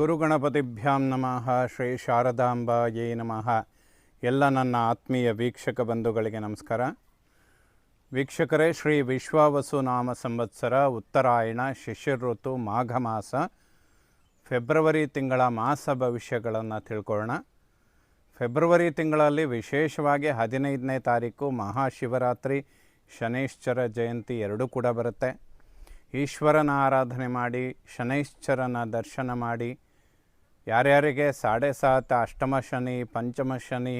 ಗುರುಗಣಪತಿಭ್ಯಾಂ ನಮಃ. ಶ್ರೀ ಶಾರದಾಂಬಾಯೇ ನಮಃ. ಎಲ್ಲ ನನ್ನ ಆತ್ಮೀಯ ವೀಕ್ಷಕ ಬಂಧುಗಳಿಗೆ ನಮಸ್ಕಾರ. ವೀಕ್ಷಕರೇ, ಶ್ರೀ ವಿಶ್ವಾವಸು ನಾಮ ಸಂವತ್ಸರ ಉತ್ತರಾಯಣ ಶಿಶಿರ ಋತು ಮಾಘ ಮಾಸ ಫೆಬ್ರವರಿ ತಿಂಗಳ ಮಾಸ ಭವಿಷ್ಯಗಳನ್ನು ತಿಳ್ಕೊಳ್ಳೋಣ. ಫೆಬ್ರವರಿ ತಿಂಗಳಲ್ಲಿ ವಿಶೇಷವಾಗಿ 15ನೇ ತಾರೀಕು ಮಹಾಶಿವರಾತ್ರಿ, ಶನೈಶ್ಚರ ಜಯಂತಿ ಎರಡೂ ಕೂಡ ಬರುತ್ತೆ. ಈಶ್ವರನ ಆರಾಧನೆ ಮಾಡಿ, ಶನೈಶ್ಚರನ ದರ್ಶನ ಮಾಡಿ, ಯಾರ್ಯಾರಿಗೆ 7.5 ಅಷ್ಟಮ ಶನಿ, ಪಂಚಮ ಶನಿ,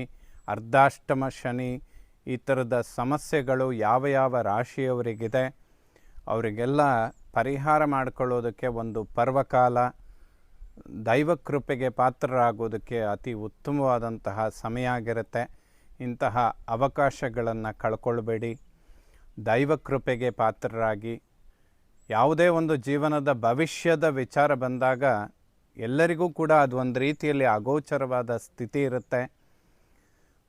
ಅರ್ಧಾಷ್ಟಮ ಶನಿ ಈ ಥರದ ಸಮಸ್ಯೆಗಳು ಯಾವ ಯಾವ ರಾಶಿಯವರಿಗಿದೆ ಅವರಿಗೆಲ್ಲ ಪರಿಹಾರ ಮಾಡಿಕೊಳ್ಳೋದಕ್ಕೆ ಒಂದು ಪರ್ವಕಾಲ, ದೈವಕೃಪೆಗೆ ಪಾತ್ರರಾಗೋದಕ್ಕೆ ಅತಿ ಉತ್ತಮವಾದಂತಹ ಸಮಯ ಆಗಿರುತ್ತೆ. ಇಂತಹ ಅವಕಾಶಗಳನ್ನು ಕಳ್ಕೊಳ್ಬೇಡಿ. ದೈವಕೃಪೆಗೆ ಪಾತ್ರರಾಗಿ ಯಾವುದೇ ಒಂದು ಜೀವನದ ಭವಿಷ್ಯದ ವಿಚಾರ ಬಂದಾಗ ಎಲ್ಲರಿಗೂ ಕೂಡ ಅದು ಒಂದು ರೀತಿಯಲ್ಲಿ ಅಗೋಚರವಾದ ಸ್ಥಿತಿ ಇರುತ್ತೆ.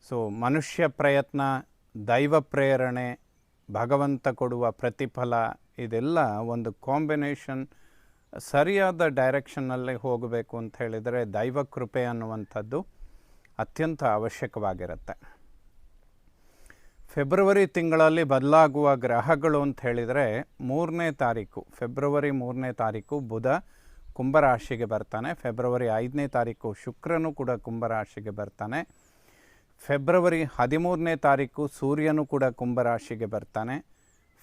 ಸೊ ಮನುಷ್ಯ ಪ್ರಯತ್ನ, ದೈವ ಪ್ರೇರಣೆ, ಭಗವಂತ ಕೊಡುವ ಪ್ರತಿಫಲ ಇದೆಲ್ಲ ಒಂದು ಕಾಂಬಿನೇಷನ್ ಸರಿಯಾದ ಡೈರೆಕ್ಷನ್ನಲ್ಲಿ ಹೋಗಬೇಕು ಅಂತ ಹೇಳಿದರೆ ದೈವಕೃಪೆ ಅನ್ನುವಂಥದ್ದು ಅತ್ಯಂತ ಅವಶ್ಯಕವಾಗಿರುತ್ತೆ. ಫೆಬ್ರವರಿ ತಿಂಗಳಲ್ಲಿ ಬದಲಾಗುವ ಗ್ರಹಗಳು ಅಂತ ಹೇಳಿದರೆ ಫೆಬ್ರವರಿ 3ನೇ ತಾರೀಕು ಬುಧ ಕುಂಭರಾಶಿಗೆ ಬರ್ತಾನೆ. ಫೆಬ್ರವರಿ 5ನೇ ತಾರೀಕು ಶುಕ್ರನು ಕೂಡ ಕುಂಭರಾಶಿಗೆ ಬರ್ತಾನೆ. ಫೆಬ್ರವರಿ 13ನೇ ತಾರೀಕು ಸೂರ್ಯನು ಕೂಡ ಕುಂಭರಾಶಿಗೆ ಬರ್ತಾನೆ.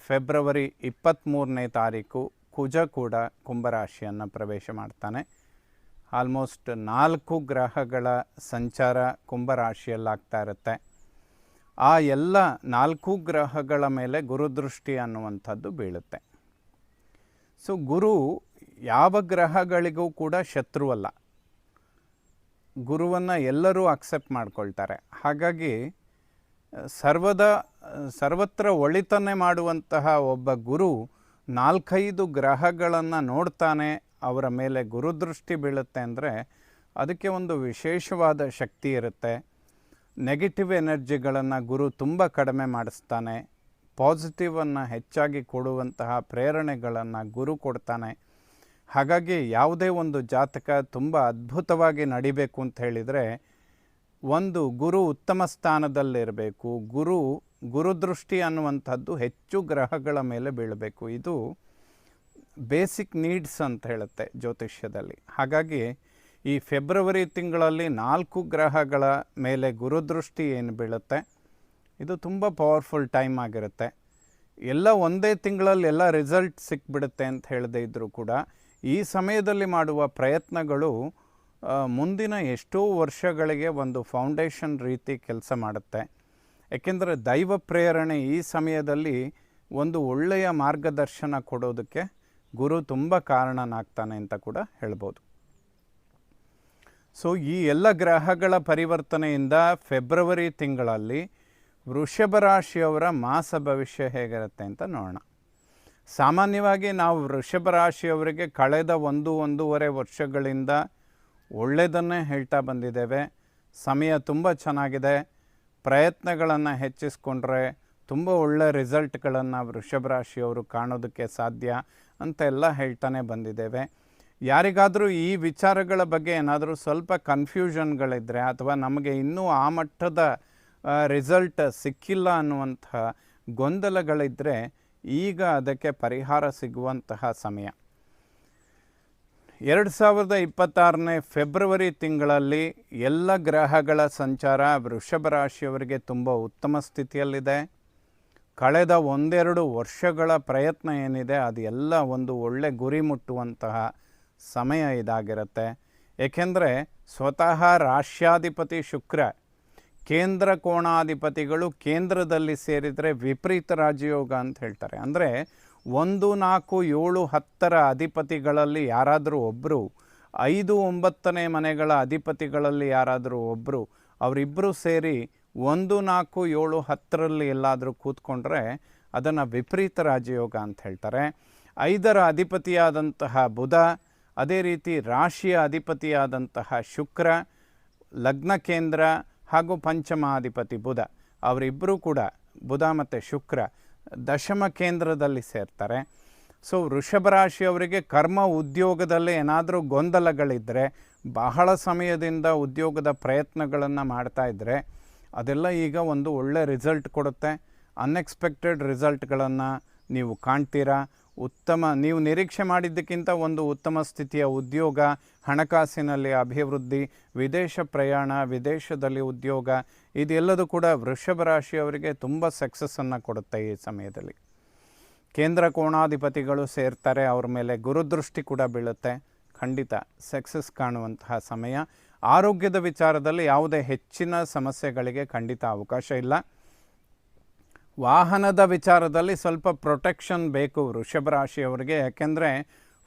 ಫೆಬ್ರವರಿ 23ನೇ ತಾರೀಕು ಕುಜ ಕೂಡ ಕುಂಭರಾಶಿಯನ್ನು ಪ್ರವೇಶ ಮಾಡ್ತಾನೆ. ಆಲ್ಮೋಸ್ಟ್ 4 ಗ್ರಹಗಳ ಸಂಚಾರ ಕುಂಭರಾಶಿಯಲ್ಲಾಗ್ತಾ ಇರುತ್ತೆ. ಆ ಎಲ್ಲ 4 ಗ್ರಹಗಳ ಮೇಲೆ ಗುರುದೃಷ್ಟಿ ಅನ್ನುವಂಥದ್ದು ಬೀಳುತ್ತೆ. ಸೊ ಗುರು ಯಾವ ಗ್ರಹಗಳಿಗೂ ಕೂಡ ಶತ್ರುವಲ್ಲ. ಗುರುವನ್ನು ಎಲ್ಲರೂ ಅಕ್ಸೆಪ್ಟ್ ಮಾಡ್ಕೊಳ್ತಾರೆ. ಹಾಗಾಗಿ ಸರ್ವತ್ರ ಒಳಿತನ್ನೇ ಮಾಡುವಂತಹ ಒಬ್ಬ ಗುರು 4-5 ಗ್ರಹಗಳನ್ನು ನೋಡ್ತಾನೆ, ಅವರ ಮೇಲೆ ಗುರುದೃಷ್ಟಿ ಬೀಳುತ್ತೆ ಅಂದರೆ ಅದಕ್ಕೆ ಒಂದು ವಿಶೇಷವಾದ ಶಕ್ತಿ ಇರುತ್ತೆ. ನೆಗೆಟಿವ್ ಎನರ್ಜಿಗಳನ್ನು ಗುರು ತುಂಬ ಕಡಿಮೆ ಮಾಡಿಸ್ತಾನೆ. ಪಾಸಿಟಿವನ್ನು ಹೆಚ್ಚಾಗಿ ಕೊಡುವಂತಹ ಪ್ರೇರಣೆಗಳನ್ನು ಗುರು ಕೊಡ್ತಾನೆ. ಹಾಗಾಗಿ ಯಾವುದೇ ಒಂದು ಜಾತಕ ತುಂಬ ಅದ್ಭುತವಾಗಿ ನಡಿಬೇಕು ಅಂತ ಹೇಳಿದರೆ ಒಂದು ಗುರು ಉತ್ತಮ ಸ್ಥಾನದಲ್ಲಿರಬೇಕು. ಗುರುದೃಷ್ಟಿ ಅನ್ನುವಂಥದ್ದು ಹೆಚ್ಚು ಗ್ರಹಗಳ ಮೇಲೆ ಬೀಳಬೇಕು. ಇದು ಬೇಸಿಕ್ ನೀಡ್ಸ್ ಅಂತ ಹೇಳುತ್ತೆ ಜ್ಯೋತಿಷ್ಯದಲ್ಲಿ. ಹಾಗಾಗಿ ಈ ಫೆಬ್ರವರಿ ತಿಂಗಳಲ್ಲಿ 4 ಗ್ರಹಗಳ ಮೇಲೆ ಗುರುದೃಷ್ಟಿ ಏನು ಬೀಳುತ್ತೆ ಇದು ತುಂಬ ಪವರ್ಫುಲ್ ಟೈಮ್ ಆಗಿರುತ್ತೆ. ಎಲ್ಲ ಒಂದೇ ತಿಂಗಳಲ್ಲಿ ಎಲ್ಲ ರಿಸಲ್ಟ್ ಸಿಕ್ಬಿಡುತ್ತೆ ಅಂತ ಹೇಳದೇ ಇದ್ದರೂ ಕೂಡ ಈ ಸಮಯದಲ್ಲಿ ಮಾಡುವ ಪ್ರಯತ್ನಗಳು ಮುಂದಿನ ಎಷ್ಟೋ ವರ್ಷಗಳಿಗೆ ಒಂದು ಫೌಂಡೇಶನ್ ರೀತಿ ಕೆಲಸ ಮಾಡುತ್ತೆ. ಏಕೆಂದರೆ ದೈವ ಪ್ರೇರಣೆ ಈ ಸಮಯದಲ್ಲಿ ಒಂದು ಒಳ್ಳೆಯ ಮಾರ್ಗದರ್ಶನ ಕೊಡೋದಕ್ಕೆ ಗುರು ತುಂಬ ಕಾರಣನಾಗ್ತಾನೆ ಅಂತ ಕೂಡ ಹೇಳ್ಬೋದು. ಸೊ ಈ ಎಲ್ಲ ಗ್ರಹಗಳ ಪರಿವರ್ತನೆಯಿಂದ ಫೆಬ್ರವರಿ ತಿಂಗಳಲ್ಲಿ ವೃಷಭ ರಾಶಿಯವರ ಮಾಸ ಭವಿಷ್ಯ ಹೇಗಿರುತ್ತೆ ಅಂತ ನೋಡೋಣ. ಸಾಮಾನ್ಯವಾಗಿ ನಾವು ವೃಷಭ ರಾಶಿಯವರಿಗೆ ಕಳೆದ 1-1.5 ವರ್ಷಗಳಿಂದ ಒಳ್ಳೆಯದನ್ನೇ ಹೇಳ್ತಾ ಬಂದಿದ್ದೇವೆ. ಸಮಯ ತುಂಬ ಚೆನ್ನಾಗಿದೆ, ಪ್ರಯತ್ನಗಳನ್ನು ಹೆಚ್ಚಿಸ್ಕೊಂಡ್ರೆ ತುಂಬ ಒಳ್ಳೆಯ ರಿಸಲ್ಟ್ಗಳನ್ನು ವೃಷಭ ರಾಶಿಯವರು ಕಾಣೋದಕ್ಕೆ ಸಾಧ್ಯ ಅಂತೆಲ್ಲ ಹೇಳ್ತಾನೆ ಬಂದಿದ್ದೇವೆ. ಯಾರಿಗಾದರೂ ಈ ವಿಚಾರಗಳ ಬಗ್ಗೆ ಏನಾದರೂ ಸ್ವಲ್ಪ ಕನ್ಫ್ಯೂಷನ್ಗಳಿದ್ದರೆ ಅಥವಾ ನಮಗೆ ಇನ್ನೂ ಆ ಮಟ್ಟದ ರಿಸಲ್ಟ್ ಸಿಕ್ಕಿಲ್ಲ ಅನ್ನುವಂಥ ಗೊಂದಲಗಳಿದ್ದರೆ ಈಗ ಅದಕ್ಕೆ ಪರಿಹಾರ ಸಿಗುವಂತಹ ಸಮಯ. 2026ನೇ ಫೆಬ್ರವರಿ ತಿಂಗಳಲ್ಲಿ ಎಲ್ಲ ಗ್ರಹಗಳ ಸಂಚಾರ ವೃಷಭ ರಾಶಿಯವರಿಗೆ ತುಂಬ ಉತ್ತಮ ಸ್ಥಿತಿಯಲ್ಲಿದೆ. ಕಳೆದ 1-2 ವರ್ಷಗಳ ಪ್ರಯತ್ನ ಏನಿದೆ ಅದು ಎಲ್ಲ ಒಂದು ಒಳ್ಳೆ ಗುರಿ ಮುಟ್ಟುವಂತಹ ಸಮಯ ಇದಾಗಿರುತ್ತೆ. ಏಕೆಂದರೆ ಸ್ವತಃ ರಾಶ್ಯಾಧಿಪತಿ ಶುಕ್ರ, ಕೇಂದ್ರ ಕೋಣಾಧಿಪತಿಗಳು ಕೇಂದ್ರದಲ್ಲಿ ಸೇರಿದರೆ ವಿಪರೀತ ರಾಜಯೋಗ ಅಂತ ಹೇಳ್ತಾರೆ. ಅಂದರೆ 1, 4, 7, 10ರ ಅಧಿಪತಿಗಳಲ್ಲಿ ಯಾರಾದರೂ ಒಬ್ಬರು, 5, 9ನೇ ಮನೆಗಳ ಅಧಿಪತಿಗಳಲ್ಲಿ ಯಾರಾದರೂ ಒಬ್ಬರು, ಅವರಿಬ್ಬರು ಸೇರಿ 1, 4, 7, 10ರಲ್ಲಿ ಎಲ್ಲಾದರೂ ಕೂತ್ಕೊಂಡ್ರೆ ಅದನ್ನು ವಿಪರೀತ ರಾಜಯೋಗ ಅಂತ ಹೇಳ್ತಾರೆ. 5ರ ಅಧಿಪತಿಯಾದಂತಹ ಬುಧ, ಅದೇ ರೀತಿ ರಾಶಿಯ ಅಧಿಪತಿಯಾದಂತಹ ಶುಕ್ರ, ಲಗ್ನ ಕೇಂದ್ರ ಹಾಗೂ ಪಂಚಮಾಧಿಪತಿ ಬುಧ, ಅವರಿಬ್ಬರೂ ಕೂಡ ಬುಧ ಮತ್ತು ಶುಕ್ರ ದಶಮ ಕೇಂದ್ರದಲ್ಲಿ ಸೇರ್ತಾರೆ. ಸೊ ವೃಷಭ ರಾಶಿಯವರಿಗೆ ಕರ್ಮ ಉದ್ಯೋಗದಲ್ಲಿ ಏನಾದರೂ ಗೊಂದಲಗಳಿದ್ದರೆ, ಬಹಳ ಸಮಯದಿಂದ ಉದ್ಯೋಗದ ಪ್ರಯತ್ನಗಳನ್ನು ಮಾಡ್ತಾ ಇದ್ದರೆ ಅದೆಲ್ಲ ಈಗ ಒಂದು ಒಳ್ಳೆ ರಿಸಲ್ಟ್ ಕೊಡುತ್ತೆ. ಅನ್ಎಕ್ಸ್ಪೆಕ್ಟೆಡ್ ರಿಸಲ್ಟ್ಗಳನ್ನು ನೀವು ಕಾಣ್ತೀರಾ. ನೀವು ನಿರೀಕ್ಷೆ ಮಾಡಿದ್ದಕ್ಕಿಂತ ಒಂದು ಉತ್ತಮ ಸ್ಥಿತಿಯ ಉದ್ಯೋಗ, ಹಣಕಾಸಿನಲ್ಲಿ ಅಭಿವೃದ್ಧಿ, ವಿದೇಶ ಪ್ರಯಾಣ, ವಿದೇಶದಲ್ಲಿ ಉದ್ಯೋಗ, ಇದೆಲ್ಲದೂ ಕೂಡ ವೃಷಭ ರಾಶಿಯವರಿಗೆ ತುಂಬ ಸಕ್ಸಸ್ಸನ್ನು ಕೊಡುತ್ತೆ. ಈ ಸಮಯದಲ್ಲಿ ಕೇಂದ್ರ ಕೋಣಾಧಿಪತಿಗಳು ಸೇರ್ತಾರೆ, ಅವ್ರ ಮೇಲೆ ಗುರುದೃಷ್ಟಿ ಕೂಡ ಬೀಳುತ್ತೆ. ಖಂಡಿತ ಸಕ್ಸಸ್ ಕಾಣುವಂತಹ ಸಮಯ. ಆರೋಗ್ಯದ ವಿಚಾರದಲ್ಲಿ ಯಾವುದೇ ಹೆಚ್ಚಿನ ಸಮಸ್ಯೆಗಳಿಗೆ ಖಂಡಿತ ಅವಕಾಶ ಇಲ್ಲ. ವಾಹನದ ವಿಚಾರದಲ್ಲಿ ಸ್ವಲ್ಪ ಪ್ರೊಟೆಕ್ಷನ್ ಬೇಕು ವೃಷಭ ರಾಶಿಯವರಿಗೆ. ಯಾಕೆಂದರೆ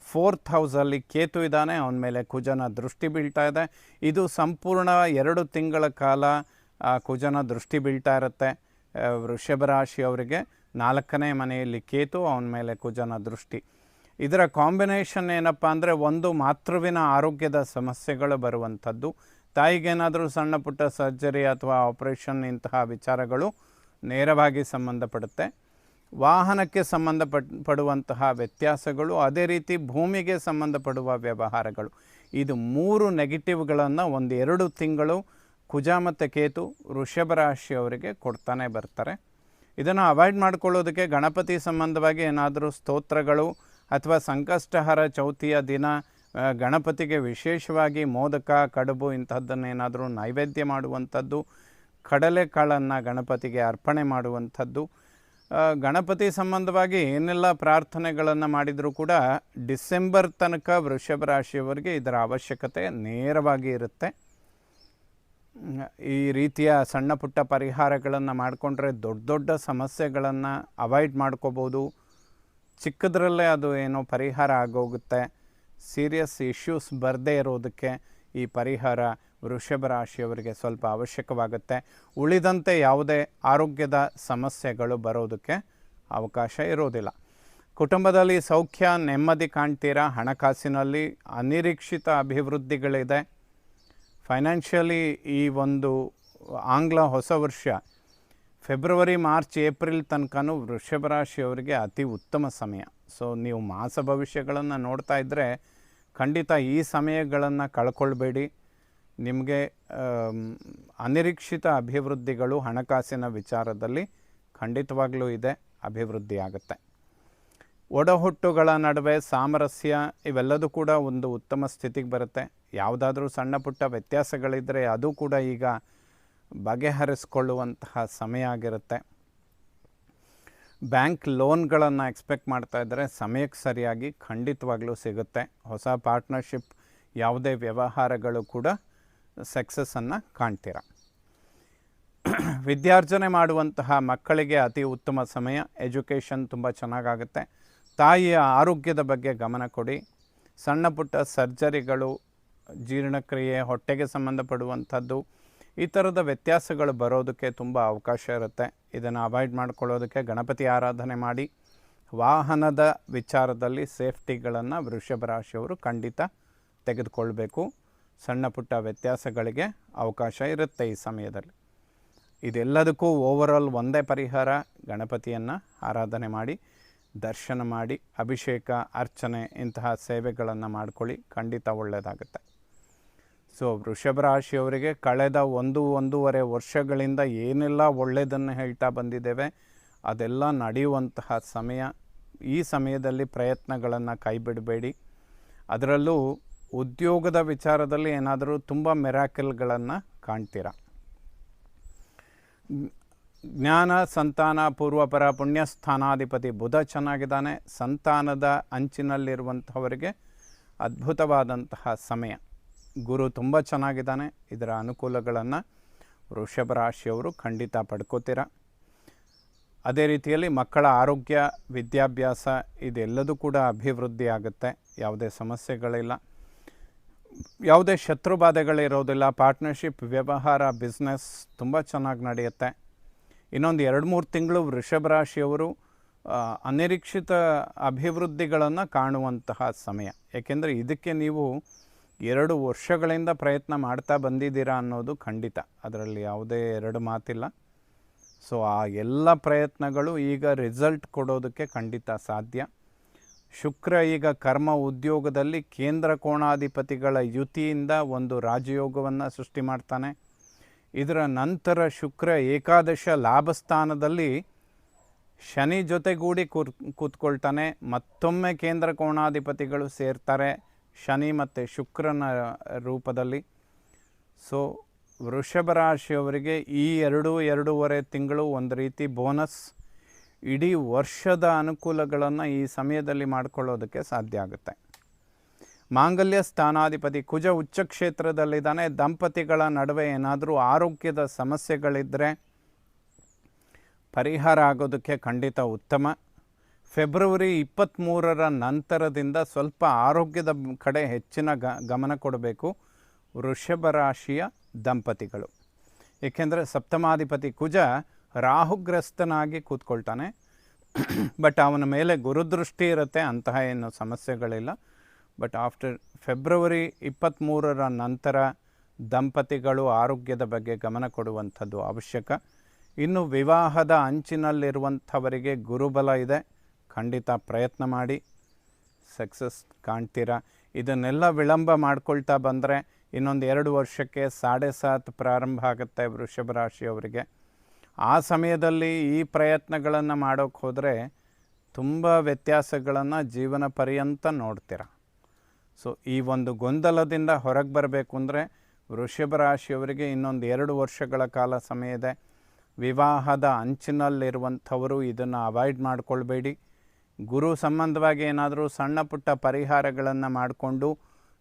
4th ಹೌಸಲ್ಲಿ ಕೇತು ಇದ್ದಾನೆ, ಅವನ ಮೇಲೆ ಕುಜನ ದೃಷ್ಟಿ ಬೀಳ್ತಾ ಇದೆ. ಇದು ಸಂಪೂರ್ಣ 2 ತಿಂಗಳ ಕಾಲ ಕುಜನ ದೃಷ್ಟಿ ಬೀಳ್ತಾ ಇರುತ್ತೆ ವೃಷಭ ರಾಶಿಯವರಿಗೆ. 4ನೇ ಮನೆಯಲ್ಲಿ ಕೇತು, ಅವನ ಮೇಲೆ ಕುಜನ ದೃಷ್ಟಿ. ಇದರ ಕಾಂಬಿನೇಷನ್ ಏನಪ್ಪ ಅಂದರೆ, ಒಂದು ಮಾತೃವಿನ ಆರೋಗ್ಯದ ಸಮಸ್ಯೆಗಳು ಬರುವಂಥದ್ದು, ತಾಯಿಗೇನಾದರೂ ಸಣ್ಣ ಪುಟ್ಟ ಸರ್ಜರಿ ಅಥವಾ ಆಪರೇಷನ್ ಇಂತಹ ವಿಚಾರಗಳು ನೇರವಾಗಿ ಸಂಬಂಧಪಡುತ್ತೆ. ವಾಹನಕ್ಕೆ ಸಂಬಂಧಪಡುವಂತಹ ವ್ಯತ್ಯಾಸಗಳು, ಅದೇ ರೀತಿ ಭೂಮಿಗೆ ಸಂಬಂಧಪಡುವ ವ್ಯವಹಾರಗಳು, ಇದು 3 ನೆಗೆಟಿವ್ಗಳನ್ನು 1-2 ತಿಂಗಳು ಕುಜ ಮತ್ತು ಕೇತು ವೃಷಭ ರಾಶಿಯವರಿಗೆ ಕೊಡ್ತಾನೆ ಬರ್ತಾರೆ. ಇದನ್ನು ಅವಾಯ್ಡ್ ಮಾಡ್ಕೊಳ್ಳೋದಕ್ಕೆ ಗಣಪತಿ ಸಂಬಂಧವಾಗಿ ಏನಾದರೂ ಸ್ತೋತ್ರಗಳು ಅಥವಾ ಸಂಕಷ್ಟಹರ ಚೌತಿಯ ದಿನ ಗಣಪತಿಗೆ ವಿಶೇಷವಾಗಿ ಮೋದಕ, ಕಡುಬು ಇಂಥದ್ದನ್ನೇನಾದರೂ ನೈವೇದ್ಯ ಮಾಡುವಂಥದ್ದು, ಕಡಲೆಕಾಳನ್ನು ಗಣಪತಿಗೆ ಅರ್ಪಣೆ ಮಾಡುವಂಥದ್ದು. ಗಣಪತಿ ಸಂಬಂಧವಾಗಿ ಏನೆಲ್ಲ ಪ್ರಾರ್ಥನೆಗಳನ್ನು ಮಾಡಿದರೂ ಕೂಡ ಡಿಸೆಂಬರ್ ತನಕ ವೃಷಭ ರಾಶಿಯವರಿಗೆ ಇದರ ಅವಶ್ಯಕತೆ ನೇರವಾಗಿ ಇರುತ್ತೆ. ಈ ರೀತಿಯ ಸಣ್ಣ ಪುಟ್ಟ ಪರಿಹಾರಗಳನ್ನು ಮಾಡಿಕೊಂಡ್ರೆ ದೊಡ್ಡ ದೊಡ್ಡ ಸಮಸ್ಯೆಗಳನ್ನು ಅವಾಯ್ಡ್ ಮಾಡ್ಕೋಬೋದು. ಚಿಕ್ಕದ್ರಲ್ಲೇ ಅದು ಏನೋ ಪರಿಹಾರ ಆಗೋಗುತ್ತೆ. ಸೀರಿಯಸ್ ಇಶ್ಯೂಸ್ ಬರದೇ ಇರೋದಕ್ಕೆ ಈ ಪರಿಹಾರ ವೃಷಭ ರಾಶಿಯವರಿಗೆ ಸ್ವಲ್ಪ ಅವಶ್ಯಕವಾಗುತ್ತೆ. ಉಳಿದಂತೆ ಯಾವುದೇ ಆರೋಗ್ಯದ ಸಮಸ್ಯೆಗಳು ಬರೋದಕ್ಕೆ ಅವಕಾಶ ಇರೋದಿಲ್ಲ. ಕುಟುಂಬದಲ್ಲಿ ಸೌಖ್ಯ, ನೆಮ್ಮದಿ ಕಾಣ್ತೀರಾ. ಹಣಕಾಸಿನಲ್ಲಿ ಅನಿರೀಕ್ಷಿತ ಅಭಿವೃದ್ಧಿಗಳಿದೆ. ಫೈನಾನ್ಷಿಯಲಿ ಈ ಒಂದು ಆಂಗ್ಲ ಹೊಸ ವರ್ಷ ಫೆಬ್ರವರಿ, ಮಾರ್ಚ್, ಏಪ್ರಿಲ್ ತನಕನೂ ವೃಷಭ ರಾಶಿಯವರಿಗೆ ಅತಿ ಉತ್ತಮ ಸಮಯ. ಸೊ ನೀವು ಮಾಸ ಭವಿಷ್ಯಗಳನ್ನು ನೋಡ್ತಾ ಇದ್ದರೆ ಖಂಡಿತ ಈ ಸಮಯಗಳನ್ನು ಕಳ್ಕೊಳ್ಬೇಡಿ. ನಿಮಗೆ ಅನಿರೀಕ್ಷಿತ ಅಭಿವೃದ್ಧಿಗಳು ಹಣಕಾಸಿನ ವಿಚಾರದಲ್ಲಿ ಖಂಡಿತವಾಗಲೂ ಇದೆ, ಅಭಿವೃದ್ಧಿ ಆಗುತ್ತೆ. ಒಡಹುಟ್ಟುಗಳ ನಡುವೆ ಸಾಮರಸ್ಯ ಇವೆಲ್ಲದೂ ಕೂಡ ಒಂದು ಉತ್ತಮ ಸ್ಥಿತಿಗೆ ಬರುತ್ತೆ. ಯಾವುದಾದ್ರೂ ಸಣ್ಣ ಪುಟ್ಟ ವ್ಯತ್ಯಾಸಗಳಿದ್ದರೆ ಅದು ಕೂಡ ಈಗ ಬಗೆಹರಿಸ್ಕೊಳ್ಳುವಂತಹ ಸಮಯ ಆಗಿರುತ್ತೆ. ಬ್ಯಾಂಕ್ ಲೋನ್ಗಳನ್ನು ಎಕ್ಸ್ಪೆಕ್ಟ್ ಮಾಡ್ತಾ ಇದ್ದರೆ ಸಮಯಕ್ಕೆ ಸರಿಯಾಗಿ ಖಂಡಿತವಾಗ್ಲೂ ಸಿಗುತ್ತೆ. ಹೊಸ ಪಾರ್ಟ್ನರ್ಶಿಪ್ ಯಾವುದೇ ವ್ಯವಹಾರಗಳು ಕೂಡ ಸಕ್ಸಸ್ಸನ್ನು ಕಾಣ್ತೀರ. ವಿದ್ಯಾರ್ಜನೆ ಮಾಡುವಂತಹ ಮಕ್ಕಳಿಗೆ ಅತಿ ಉತ್ತಮ ಸಮಯ. ಎಜುಕೇಷನ್ ತುಂಬ ಚೆನ್ನಾಗಾಗುತ್ತೆ. ತಾಯಿಯ ಆರೋಗ್ಯದ ಬಗ್ಗೆ ಗಮನ ಕೊಡಿ. ಸಣ್ಣ ಪುಟ್ಟ ಸರ್ಜರಿಗಳು, ಜೀರ್ಣಕ್ರಿಯೆ, ಹೊಟ್ಟೆಗೆ ಸಂಬಂಧಪಡುವಂಥದ್ದು, ಈ ಥರದ ವ್ಯತ್ಯಾಸಗಳು ಬರೋದಕ್ಕೆ ತುಂಬ ಅವಕಾಶ ಇರುತ್ತೆ. ಇದನ್ನು ಅವಾಯ್ಡ್ ಮಾಡ್ಕೊಳ್ಳೋದಕ್ಕೆ ಗಣಪತಿ ಆರಾಧನೆ ಮಾಡಿ. ವಾಹನದ ವಿಚಾರದಲ್ಲಿ ಸೇಫ್ಟಿಗಳನ್ನು ವೃಷಭ ರಾಶಿಯವರು ಖಂಡಿತ ತೆಗೆದುಕೊಳ್ಬೇಕು. ಸಣ್ಣ ಪುಟ್ಟ ವ್ಯತ್ಯಾಸಗಳಿಗೆ ಅವಕಾಶ ಇರುತ್ತೆ ಈ ಸಮಯದಲ್ಲಿ. ಇದೆಲ್ಲದಕ್ಕೂ ಓವರಾಲ್ ಒಂದೇ ಪರಿಹಾರ, ಗಣಪತಿಯನ್ನು ಆರಾಧನೆ ಮಾಡಿ, ದರ್ಶನ ಮಾಡಿ, ಅಭಿಷೇಕ, ಅರ್ಚನೆ ಇಂತಹ ಸೇವೆಗಳನ್ನು ಮಾಡ್ಕೊಳ್ಳಿ. ಖಂಡಿತ ಒಳ್ಳೆಯದಾಗುತ್ತೆ. ಸೊ ವೃಷಭ ರಾಶಿಯವರಿಗೆ ಕಳೆದ 1-1.5 ವರ್ಷಗಳಿಂದ ಏನೆಲ್ಲ ಒಳ್ಳೆಯದನ್ನು ಹೇಳ್ತಾ ಬಂದಿದ್ದೇವೆ ಅದೆಲ್ಲ ನಡೆಯುವಂತಹ ಸಮಯ. ಈ ಸಮಯದಲ್ಲಿ ಪ್ರಯತ್ನಗಳನ್ನು ಕೈಬಿಡಬೇಡಿ. ಅದರಲ್ಲೂ ಉದ್ಯೋಗದ ವಿಚಾರದಲ್ಲಿ ಏನಾದರೂ ತುಂಬ ಮಿರಾಕಲ್ಗಳನ್ನು ಕಾಣ್ತೀರ. ಜ್ಞಾನ, ಸಂತಾನ, ಪೂರ್ವಪರ ಪುಣ್ಯಸ್ಥಾನಾಧಿಪತಿ ಬುಧ ಚೆನ್ನಾಗಿದ್ದಾನೆ. ಸಂತಾನದ ಅಂಚಿನಲ್ಲಿರುವಂಥವರಿಗೆ ಅದ್ಭುತವಾದಂತಹ ಸಮಯ. ಗುರು ತುಂಬ ಚೆನ್ನಾಗಿದ್ದಾನೆ. ಇದರ ಅನುಕೂಲಗಳನ್ನು ವೃಷಭ ರಾಶಿಯವರು ಖಂಡಿತ ಪಡ್ಕೋತೀರ. ಅದೇ ರೀತಿಯಲ್ಲಿ ಮಕ್ಕಳ ಆರೋಗ್ಯ, ವಿದ್ಯಾಭ್ಯಾಸ ಇದೆಲ್ಲದೂ ಕೂಡ ಅಭಿವೃದ್ಧಿ ಆಗುತ್ತೆ. ಯಾವುದೇ ಸಮಸ್ಯೆಗಳಿಲ್ಲ, ಯಾವುದೇ ಶತ್ರುಬಾಧೆಗಳಿರೋದಿಲ್ಲ. ಪಾರ್ಟ್ನರ್ಶಿಪ್, ವ್ಯವಹಾರ, ಬಿಸ್ನೆಸ್ ತುಂಬ ಚೆನ್ನಾಗಿ ನಡೆಯುತ್ತೆ. ಇನ್ನೊಂದು 2-3 ತಿಂಗಳು ವೃಷಭ ರಾಶಿಯವರು ಅನಿರೀಕ್ಷಿತ ಅಭಿವೃದ್ಧಿಗಳನ್ನು ಕಾಣುವಂತಹ ಸಮಯ. ಏಕೆಂದರೆ ಇದಕ್ಕೆ ನೀವು 2 ವರ್ಷಗಳಿಂದ ಪ್ರಯತ್ನ ಮಾಡ್ತಾ ಬಂದಿದ್ದೀರಾ ಅನ್ನೋದು ಖಂಡಿತ, ಅದರಲ್ಲಿ ಯಾವುದೇ 2 ಮಾತಿಲ್ಲ. ಸೊ ಆ ಎಲ್ಲ ಪ್ರಯತ್ನಗಳು ಈಗ ರಿಸಲ್ಟ್ ಕೊಡೋದಕ್ಕೆ ಖಂಡಿತ ಸಾಧ್ಯ. ಶುಕ್ರ ಈಗ ಕರ್ಮ ಉದ್ಯೋಗದಲ್ಲಿ ಕೇಂದ್ರ ಕೋಣಾಧಿಪತಿಗಳ ಯುತಿಯಿಂದ ಒಂದು ರಾಜಯೋಗವನ್ನು ಸೃಷ್ಟಿ ಮಾಡ್ತಾನೆ. ಇದರ ನಂತರ ಶುಕ್ರ ಏಕಾದಶ ಲಾಭಸ್ಥಾನದಲ್ಲಿ ಶನಿ ಜೊತೆಗೂಡಿ ಕೂತ್ಕೊಳ್ತಾನೆ. ಮತ್ತೊಮ್ಮೆ ಕೇಂದ್ರ ಕೋಣಾಧಿಪತಿಗಳು ಸೇರ್ತಾರೆ ಶನಿ ಮತ್ತು ಶುಕ್ರನ ರೂಪದಲ್ಲಿ. ಸೊ ವೃಷಭ ರಾಶಿಯವರಿಗೆ ಈ 2-2.5 ತಿಂಗಳು ಒಂದು ರೀತಿ ಬೋನಸ್. ಇಡೀ ವರ್ಷದ ಅನುಕೂಲಗಳನ್ನು ಈ ಸಮಯದಲ್ಲಿ ಮಾಡಿಕೊಳ್ಳೋದಕ್ಕೆ ಸಾಧ್ಯ ಆಗುತ್ತೆ. ಮಾಂಗಲ್ಯ ಸ್ಥಾನಾಧಿಪತಿ ಕುಜ ಉಚ್ಚ ಕ್ಷೇತ್ರದಲ್ಲಿದ್ದಾನೆ. ದಂಪತಿಗಳ ನಡುವೆ ಏನಾದರೂ ಆರೋಗ್ಯದ ಸಮಸ್ಯೆಗಳಿದ್ದರೆ ಪರಿಹಾರ ಆಗೋದಕ್ಕೆ ಖಂಡಿತ ಉತ್ತಮ. ಫೆಬ್ರವರಿ 23ರ ನಂತರದಿಂದ ಸ್ವಲ್ಪ ಆರೋಗ್ಯದ ಕಡೆ ಹೆಚ್ಚಿನ ಗಮನ ಕೊಡಬೇಕು ವೃಷಭ ರಾಶಿಯ ದಂಪತಿಗಳು. ಏಕೆಂದರೆ ಸಪ್ತಮಾಧಿಪತಿ ಕುಜ ರಾಹುಗ್ರಸ್ತನಾಗಿ ಕೂತ್ಕೊಳ್ತಾನೆ. ಬಟ್ ಅವನ ಮೇಲೆ ಗುರುದೃಷ್ಟಿ ಇರುತ್ತೆ, ಅಂತಹ ಏನು ಸಮಸ್ಯೆಗಳಿಲ್ಲ. ಬಟ್ ಆಫ್ಟರ್ ಫೆಬ್ರವರಿ 23ರ ನಂತರ ದಂಪತಿಗಳು ಆರೋಗ್ಯದ ಬಗ್ಗೆ ಗಮನ ಕೊಡುವಂಥದ್ದು ಅವಶ್ಯಕ. ಇನ್ನು ವಿವಾಹದ ಅಂಚಿನಲ್ಲಿರುವಂಥವರಿಗೆ ಗುರುಬಲ ಇದೆ, ಖಂಡಿತ ಪ್ರಯತ್ನ ಮಾಡಿ ಸಕ್ಸಸ್ ಕಾಣ್ತೀರಾ. ಇದನ್ನೆಲ್ಲ ವಿಳಂಬ ಮಾಡ್ಕೊಳ್ತಾ ಬಂದರೆ ಇನ್ನೊಂದು 2 ವರ್ಷಕ್ಕೆ 7.5 ಪ್ರಾರಂಭ ಆಗುತ್ತೆ ವೃಷಭ ರಾಶಿಯವರಿಗೆ. ಆ ಸಮಯದಲ್ಲಿ ಈ ಪ್ರಯತ್ನಗಳನ್ನು ಮಾಡೋಕ್ಕೆ ಹೋದರೆ ತುಂಬ ವ್ಯತ್ಯಾಸಗಳನ್ನು ಜೀವನ ಪರ್ಯಂತ ನೋಡ್ತೀರ. ಸೊ ಈ ಒಂದು ಗೊಂದಲದಿಂದ ಹೊರಗೆ ಬರಬೇಕು ಅಂದರೆ ವೃಷಭ ರಾಶಿಯವರಿಗೆ ಇನ್ನೊಂದು 2 ವರ್ಷಗಳ ಕಾಲ ಸಮಯ ಇದೆ. ವಿವಾಹದ ಅಂಚಿನಲ್ಲಿರುವಂಥವರು ಇದನ್ನು ಅವಾಯ್ಡ್ ಮಾಡಿಕೊಳ್ಬೇಡಿ. ಗುರು ಸಂಬಂಧವಾಗಿ ಏನಾದರೂ ಸಣ್ಣ ಪುಟ್ಟ ಪರಿಹಾರಗಳನ್ನು ಮಾಡಿಕೊಂಡು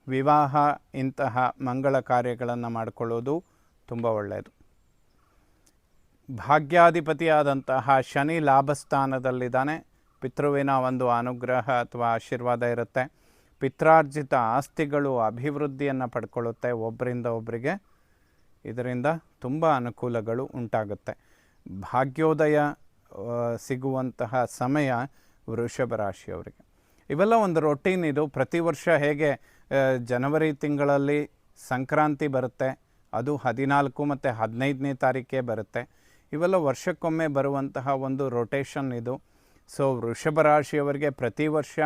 ವಿವಾಹ ಇಂತಹ ಮಂಗಳ ಕಾರ್ಯಗಳನ್ನು ಮಾಡಿಕೊಳ್ಳೋದು ತುಂಬ ಒಳ್ಳೆಯದು. ಭಾಗ್ಯಾಧಿಪತಿಯಾದಂತಹ ಶನಿ ಲಾಭಸ್ಥಾನದಲ್ಲಿದ್ದಾನೆ. ಪಿತೃವಿನ ಒಂದು ಅನುಗ್ರಹ ಅಥವಾ ಆಶೀರ್ವಾದ ಇರುತ್ತೆ. ಪಿತ್ರಾರ್ಜಿತ ಆಸ್ತಿಗಳು ಅಭಿವೃದ್ಧಿಯನ್ನು ಪಡ್ಕೊಳ್ಳುತ್ತೆ ಒಬ್ಬರಿಂದ ಒಬ್ಬರಿಗೆ. ಇದರಿಂದ ತುಂಬ ಅನುಕೂಲಗಳು ಉಂಟಾಗುತ್ತೆ. ಭಾಗ್ಯೋದಯ ಸಿಗುವಂತಹ ಸಮಯ ವೃಷಭ ರಾಶಿಯವರಿಗೆ. ಇವೆಲ್ಲ ಒಂದು ರೊಟೀನ್. ಇದು ಪ್ರತಿ ವರ್ಷ ಹೇಗೆ ಜನವರಿ ತಿಂಗಳಲ್ಲಿ ಸಂಕ್ರಾಂತಿ ಬರುತ್ತೆ, ಅದು 14 ಮತ್ತು 15ನೇ ತಾರೀಕೆ ಬರುತ್ತೆ. ಇವೆಲ್ಲ ವರ್ಷಕ್ಕೊಮ್ಮೆ ಬರುವಂತಹ ಒಂದು ರೊಟೇಷನ್ ಇದು. ಸೊ ವೃಷಭ ರಾಶಿಯವರಿಗೆ ಪ್ರತಿ ವರ್ಷ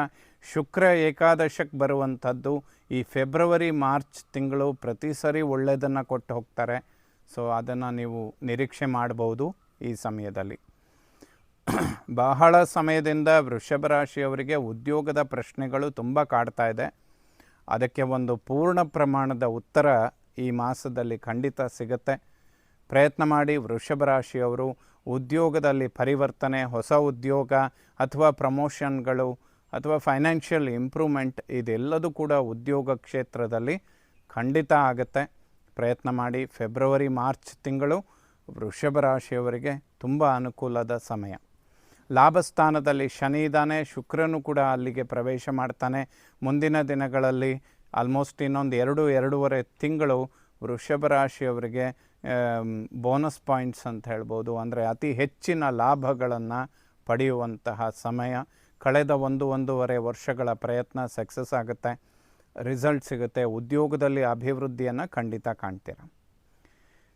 ಶುಕ್ರ ಏಕಾದಶಕ್ಕೆ ಬರುವಂಥದ್ದು ಈ ಫೆಬ್ರವರಿ ಮಾರ್ಚ್ ತಿಂಗಳು ಪ್ರತಿ ಸರಿ ಒಳ್ಳೆಯದನ್ನು ಕೊಟ್ಟು ಹೋಗ್ತಾರೆ. ಸೊ ಅದನ್ನು ನೀವು ನಿರೀಕ್ಷೆ ಮಾಡ್ಬೋದು ಈ ಸಮಯದಲ್ಲಿ. ಬಹಳ ಸಮಯದಿಂದ ವೃಷಭ ರಾಶಿಯವರಿಗೆ ಉದ್ಯೋಗದ ಪ್ರಶ್ನೆಗಳು ತುಂಬ ಕಾಡ್ತಾ ಇದೆ. ಅದಕ್ಕೆ ಒಂದು ಪೂರ್ಣ ಪ್ರಮಾಣದ ಉತ್ತರ ಈ ಮಾಸದಲ್ಲಿ ಖಂಡಿತ ಸಿಗುತ್ತೆ. ಪ್ರಯತ್ನ ಮಾಡಿ ವೃಷಭ ರಾಶಿಯವರು. ಉದ್ಯೋಗದಲ್ಲಿ ಪರಿವರ್ತನೆ, ಹೊಸ ಉದ್ಯೋಗ ಅಥವಾ ಪ್ರಮೋಷನ್ಗಳು ಅಥವಾ ಫೈನಾನ್ಷಿಯಲ್ ಇಂಪ್ರೂವ್ಮೆಂಟ್ ಇದೆಲ್ಲದೂ ಕೂಡ ಉದ್ಯೋಗ ಕ್ಷೇತ್ರದಲ್ಲಿ ಖಂಡಿತ ಆಗುತ್ತೆ. ಪ್ರಯತ್ನ ಮಾಡಿ. ಫೆಬ್ರವರಿ ಮಾರ್ಚ್ ತಿಂಗಳು ವೃಷಭ ರಾಶಿಯವರಿಗೆ ತುಂಬ ಅನುಕೂಲದ ಸಮಯ. ಲಾಭಸ್ಥಾನದಲ್ಲಿ ಶನಿ ಇದ್ದಾನೆ, ಶುಕ್ರನು ಕೂಡ ಅಲ್ಲಿಗೆ ಪ್ರವೇಶ ಮಾಡ್ತಾನೆ. ಮುಂದಿನ ದಿನಗಳಲ್ಲಿ ಆಲ್ಮೋಸ್ಟ್ ಇನ್ನೊಂದು 2-2.5 ತಿಂಗಳು ವೃಷಭ ರಾಶಿಯವರಿಗೆ ಬೋನಸ್ ಪಾಯಿಂಟ್ಸ್ ಅಂತ ಹೇಳ್ಬೋದು. ಅಂದರೆ ಅತಿ ಹೆಚ್ಚಿನ ಲಾಭಗಳನ್ನು ಪಡೆಯುವಂತಹ ಸಮಯ. ಕಳೆದ 1-1.5 ವರ್ಷಗಳ ಪ್ರಯತ್ನ ಸಕ್ಸಸ್ ಆಗುತ್ತೆ, ರಿಸಲ್ಟ್ ಸಿಗುತ್ತೆ. ಉದ್ಯೋಗದಲ್ಲಿ ಅಭಿವೃದ್ಧಿಯನ್ನು ಖಂಡಿತ ಕಾಣ್ತೀರ.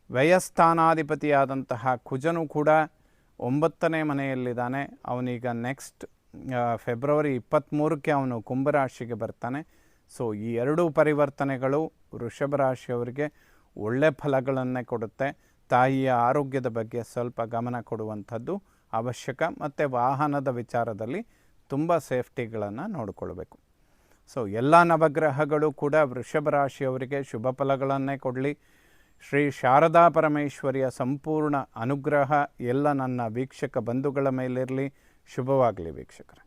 ವ್ಯಯಸ್ಥಾನಾಧಿಪತಿಯಾದಂತಹ ಕುಜನು ಕೂಡ 9ನೇ ಮನೆಯಲ್ಲಿದ್ದಾನೆ. ಅವನೀಗ ನೆಕ್ಸ್ಟ್ ಫೆಬ್ರವರಿ 23ಕ್ಕೆ ಅವನು ಕುಂಭರಾಶಿಗೆ ಬರ್ತಾನೆ. ಸೊ ಈ 2 ಪರಿವರ್ತನೆಗಳು ವೃಷಭ ರಾಶಿಯವರಿಗೆ ಒಳ್ಳೆ ಫಲಗಳನ್ನೇ ಕೊಡುತ್ತೆ. ತಾಯಿಯ ಆರೋಗ್ಯದ ಬಗ್ಗೆ ಸ್ವಲ್ಪ ಗಮನ ಕೊಡುವಂಥದ್ದು ಅವಶ್ಯಕ. ಮತ್ತು ವಾಹನದ ವಿಚಾರದಲ್ಲಿ ತುಂಬ ಸೇಫ್ಟಿಗಳನ್ನು ನೋಡಿಕೊಳ್ಬೇಕು. ಸೊ ಎಲ್ಲ ನವಗ್ರಹಗಳು ಕೂಡ ವೃಷಭ ರಾಶಿಯವರಿಗೆ ಶುಭ ಫಲಗಳನ್ನೇ ಕೊಡಲಿ. ಶ್ರೀ ಶಾರದಾ ಪರಮೇಶ್ವರಿಯ ಸಂಪೂರ್ಣ ಅನುಗ್ರಹ ಎಲ್ಲ ನನ್ನ ವೀಕ್ಷಕ ಬಂಧುಗಳ ಮೇಲಿರಲಿ. ಶುಭವಾಗಲಿ ವೀಕ್ಷಕರೇ.